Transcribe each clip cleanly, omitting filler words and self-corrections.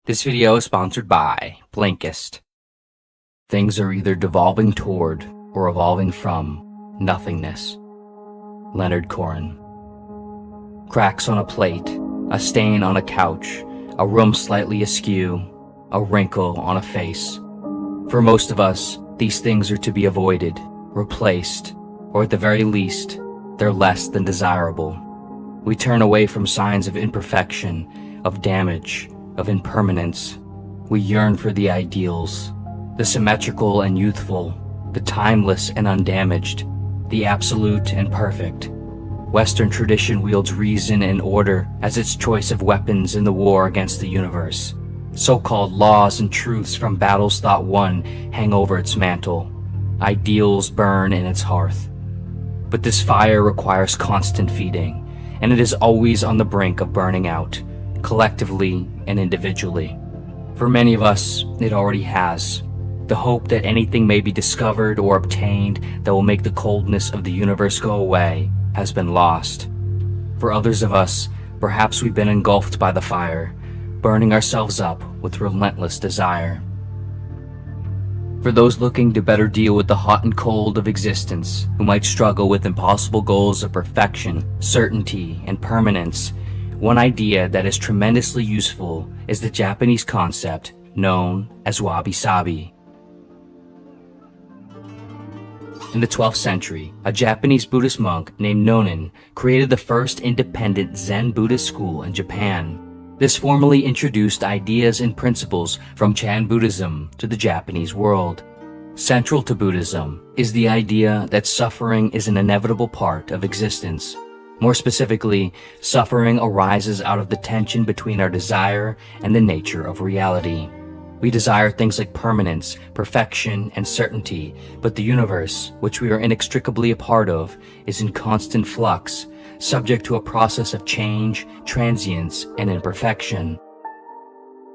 This video is sponsored by Blinkist. Things are either devolving toward or evolving from nothingness. Leonard Cohen. Cracks on a plate, a stain on a couch, a room slightly askew, a wrinkle on a face. For most of us, these things are to be avoided, replaced, or at the very least, they're less than desirable. We turn away from signs of imperfection, of damage, of impermanence. We yearn for the ideals, the symmetrical and youthful, the timeless and undamaged, the absolute and perfect. Western tradition wields reason and order as its choice of weapons in the war against the universe. So-called laws and truths from battles thought won hang over its mantle. Ideals burn in its hearth. But this fire requires constant feeding, and it is always on the brink of burning out, collectively and individually. For many of us, it already has. The hope that anything may be discovered or obtained that will make the coldness of the universe go away has been lost. For others of us, perhaps we've been engulfed by the fire, burning ourselves up with relentless desire. For those looking to better deal with the hot and cold of existence, who might struggle with impossible goals of perfection, certainty, and permanence, one idea that is tremendously useful is the Japanese concept known as Wabisabi. In the 12th century, a Japanese Buddhist monk named Nonin created the first independent Zen Buddhist school in Japan. This formally introduced ideas and principles from Chan Buddhism to the Japanese world. Central to Buddhism is the idea that suffering is an inevitable part of existence. More specifically, suffering arises out of the tension between our desire and the nature of reality. We desire things like permanence, perfection, and certainty, but the universe, which we are inextricably a part of, is in constant flux, subject to a process of change, transience, and imperfection.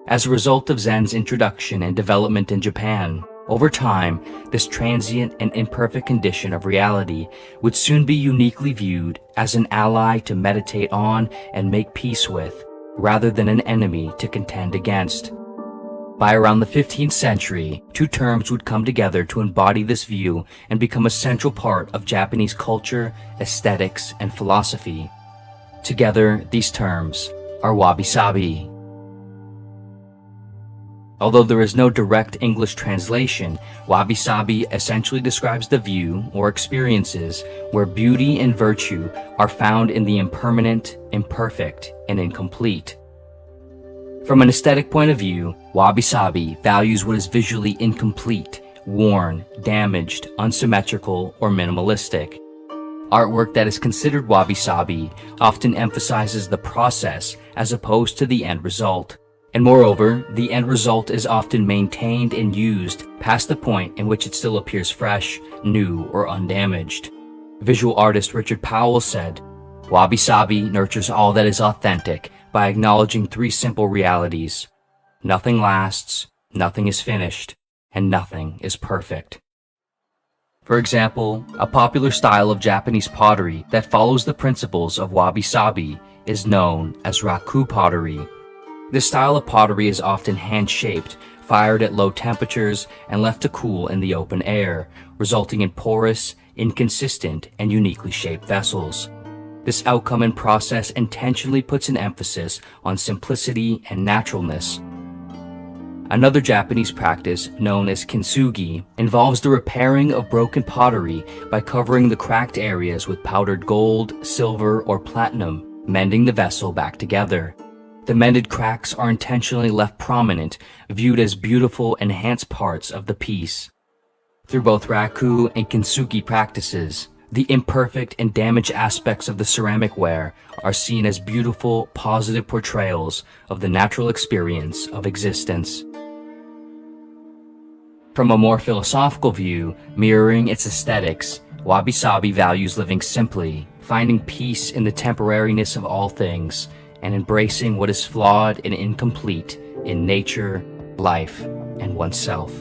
As a result of Zen's introduction and development in Japan, over time, this transient and imperfect condition of reality would soon be uniquely viewed as an ally to meditate on and make peace with, rather than an enemy to contend against. By around the 15th century, two terms would come together to embody this view and become a central part of Japanese culture, aesthetics, and philosophy. Together, these terms are Wabisabi. Although there is no direct English translation, Wabisabi essentially describes the view or experiences where beauty and virtue are found in the impermanent, imperfect, and incomplete. From an aesthetic point of view, Wabisabi values what is visually incomplete, worn, damaged, unsymmetrical, or minimalistic. Artwork that is considered Wabisabi often emphasizes the process as opposed to the end result. And moreover, the end result is often maintained and used past the point in which it still appears fresh, new, or undamaged. Visual artist Richard Powell said, "Wabisabi nurtures all that is authentic by acknowledging three simple realities. Nothing lasts, nothing is finished, and nothing is perfect." For example, a popular style of Japanese pottery that follows the principles of Wabisabi is known as raku pottery. This style of pottery is often hand-shaped, fired at low temperatures, and left to cool in the open air, resulting in porous, inconsistent, and uniquely shaped vessels. This outcome and process intentionally puts an emphasis on simplicity and naturalness. Another Japanese practice, known as kintsugi, involves the repairing of broken pottery by covering the cracked areas with powdered gold, silver, or platinum, mending the vessel back together. The mended cracks are intentionally left prominent, viewed as beautiful, enhanced parts of the piece. Through both raku and kintsugi practices, the imperfect and damaged aspects of the ceramic ware are seen as beautiful, positive portrayals of the natural experience of existence. From a more philosophical view, mirroring its aesthetics, Wabisabi values living simply, finding peace in the temporariness of all things, and embracing what is flawed and incomplete in nature, life, and oneself.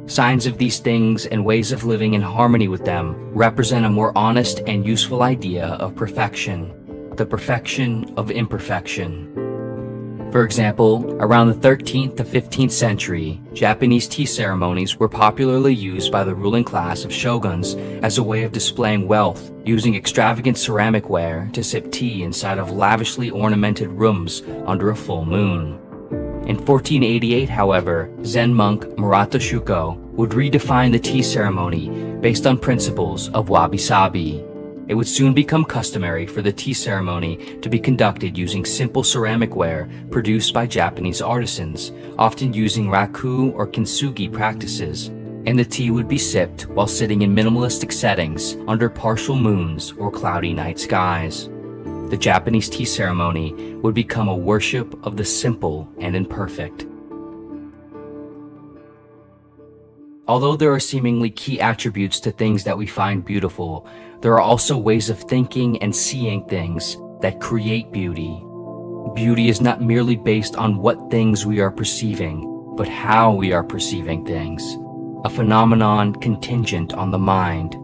Signs of these things and ways of living in harmony with them represent a more honest and useful idea of perfection, the perfection of imperfection. For example, around the 13th to 15th century, Japanese tea ceremonies were popularly used by the ruling class of shoguns as a way of displaying wealth, using extravagant ceramic ware to sip tea inside of lavishly ornamented rooms under a full moon. In 1488, however, Zen monk Murata Shuko would redefine the tea ceremony based on principles of Wabisabi. It would soon become customary for the tea ceremony to be conducted using simple ceramic ware produced by Japanese artisans, often using raku or kintsugi practices, and the tea would be sipped while sitting in minimalistic settings under partial moons or cloudy night skies. The Japanese tea ceremony would become a worship of the simple and imperfect. Although there are seemingly key attributes to things that we find beautiful, there are also ways of thinking and seeing things that create beauty. Beauty is not merely based on what things we are perceiving, but how we are perceiving things, a phenomenon contingent on the mind.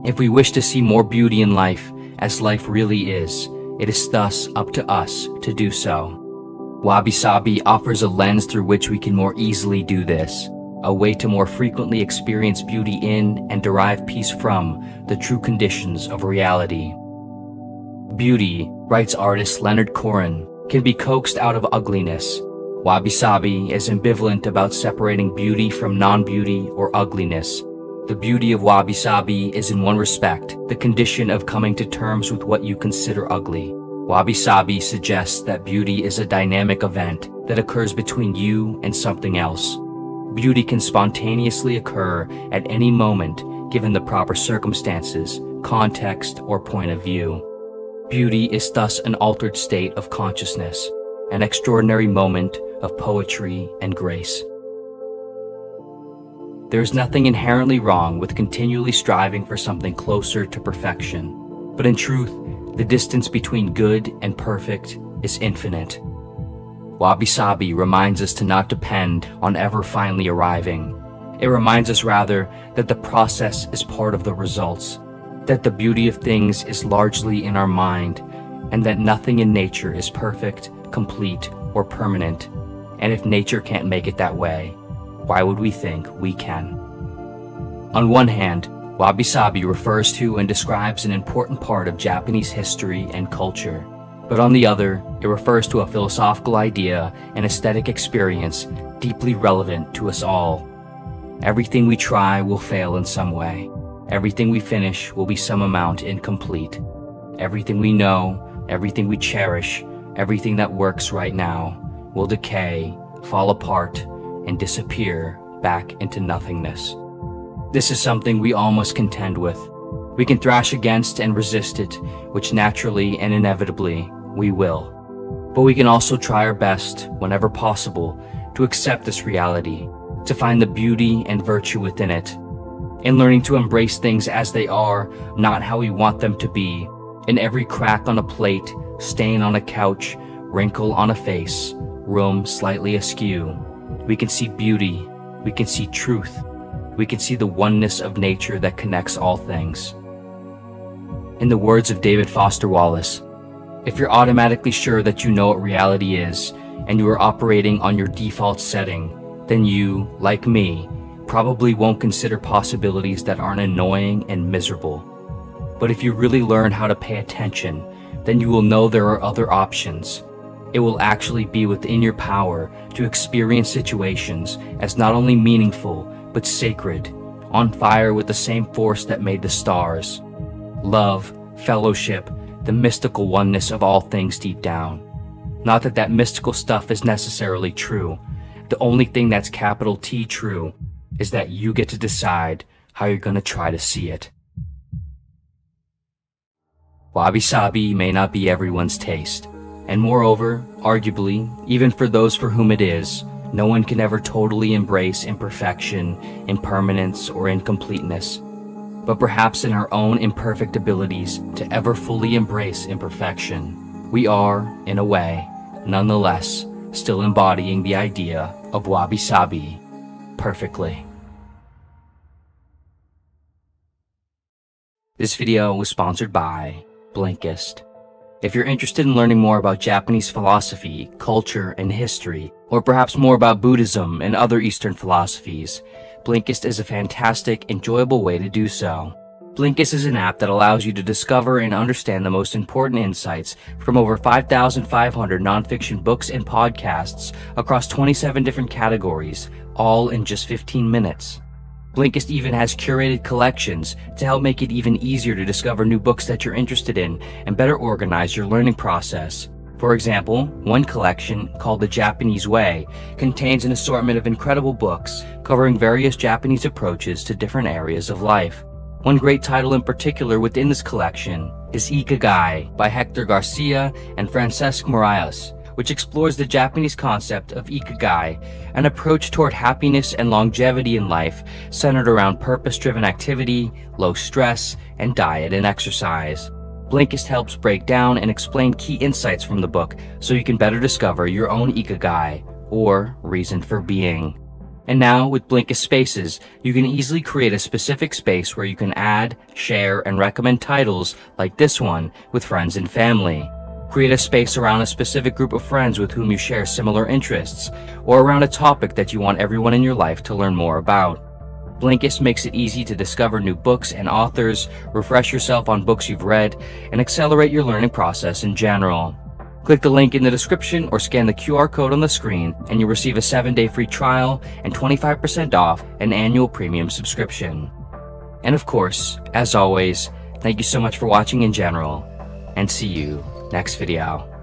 If we wish to see more beauty in life, as life really is, it is thus up to us to do so. Wabisabi offers a lens through which we can more easily do this, a way to more frequently experience beauty in and derive peace from the true conditions of reality. Beauty, writes artist Leonard Cohen, can be coaxed out of ugliness. Wabisabi is ambivalent about separating beauty from non-beauty or ugliness. The beauty of Wabisabi is in one respect the condition of coming to terms with what you consider ugly. Wabisabi suggests that beauty is a dynamic event that occurs between you and something else. Beauty can spontaneously occur at any moment given the proper circumstances, context, or point of view. Beauty is thus an altered state of consciousness, an extraordinary moment of poetry and grace. There is nothing inherently wrong with continually striving for something closer to perfection, but in truth, the distance between good and perfect is infinite. Wabisabi reminds us to not depend on ever finally arriving. It reminds us rather that the process is part of the results, that the beauty of things is largely in our mind, and that nothing in nature is perfect, complete, or permanent. And if nature can't make it that way, why would we think we can? On one hand, Wabisabi refers to and describes an important part of Japanese history and culture. But on the other, it refers to a philosophical idea and aesthetic experience deeply relevant to us all. Everything we try will fail in some way. Everything we finish will be some amount incomplete. Everything we know, everything we cherish, everything that works right now will decay, fall apart, and disappear back into nothingness. This is something we all must contend with. We can thrash against and resist it, which naturally and inevitably we will. But we can also try our best, whenever possible, to accept this reality, to find the beauty and virtue within it, in learning to embrace things as they are, not how we want them to be. In every crack on a plate, stain on a couch, wrinkle on a face, room slightly askew, we can see beauty, we can see truth, we can see the oneness of nature that connects all things. In the words of David Foster Wallace, if you're automatically sure that you know what reality is, and you are operating on your default setting, then you, like me, probably won't consider possibilities that aren't annoying and miserable. But if you really learn how to pay attention, then you will know there are other options. It will actually be within your power to experience situations as not only meaningful, but sacred, on fire with the same force that made the stars. Love, fellowship, the mystical oneness of all things deep down. Not that that mystical stuff is necessarily true. The only thing that's capital T true is that you get to decide how you're going to try to see it. Wabi-sabi may not be everyone's taste, and moreover, arguably, even for those for whom it is, no one can ever totally embrace imperfection, impermanence, or incompleteness. But perhaps in our own imperfect abilities to ever fully embrace imperfection, we are, in a way, nonetheless, still embodying the idea of wabi-sabi perfectly. This video was sponsored by Blinkist. If you're interested in learning more about Japanese philosophy, culture, and history, or perhaps more about Buddhism and other Eastern philosophies, Blinkist is a fantastic, enjoyable way to do so. Blinkist is an app that allows you to discover and understand the most important insights from over 5,500 nonfiction books and podcasts across 27 different categories, all in just 15 minutes. Blinkist even has curated collections to help make it even easier to discover new books that you're interested in and better organize your learning process. For example, one collection, called The Japanese Way, contains an assortment of incredible books covering various Japanese approaches to different areas of life. One great title in particular within this collection is Ikigai by Hector Garcia and Francesc Moraes, which explores the Japanese concept of Ikigai, an approach toward happiness and longevity in life centered around purpose-driven activity, low stress, and diet and exercise. Blinkist helps break down and explain key insights from the book so you can better discover your own Ikigai, or reason for being. And now, with Blinkist Spaces, you can easily create a specific space where you can add, share, and recommend titles like this one with friends and family. Create a space around a specific group of friends with whom you share similar interests, or around a topic that you want everyone in your life to learn more about. Blinkist makes it easy to discover new books and authors, refresh yourself on books you've read, and accelerate your learning process in general. Click the link in the description or scan the QR code on the screen and you'll receive a 7-day free trial and 25% off an annual premium subscription. And of course, as always, thank you so much for watching in general, and see you next video.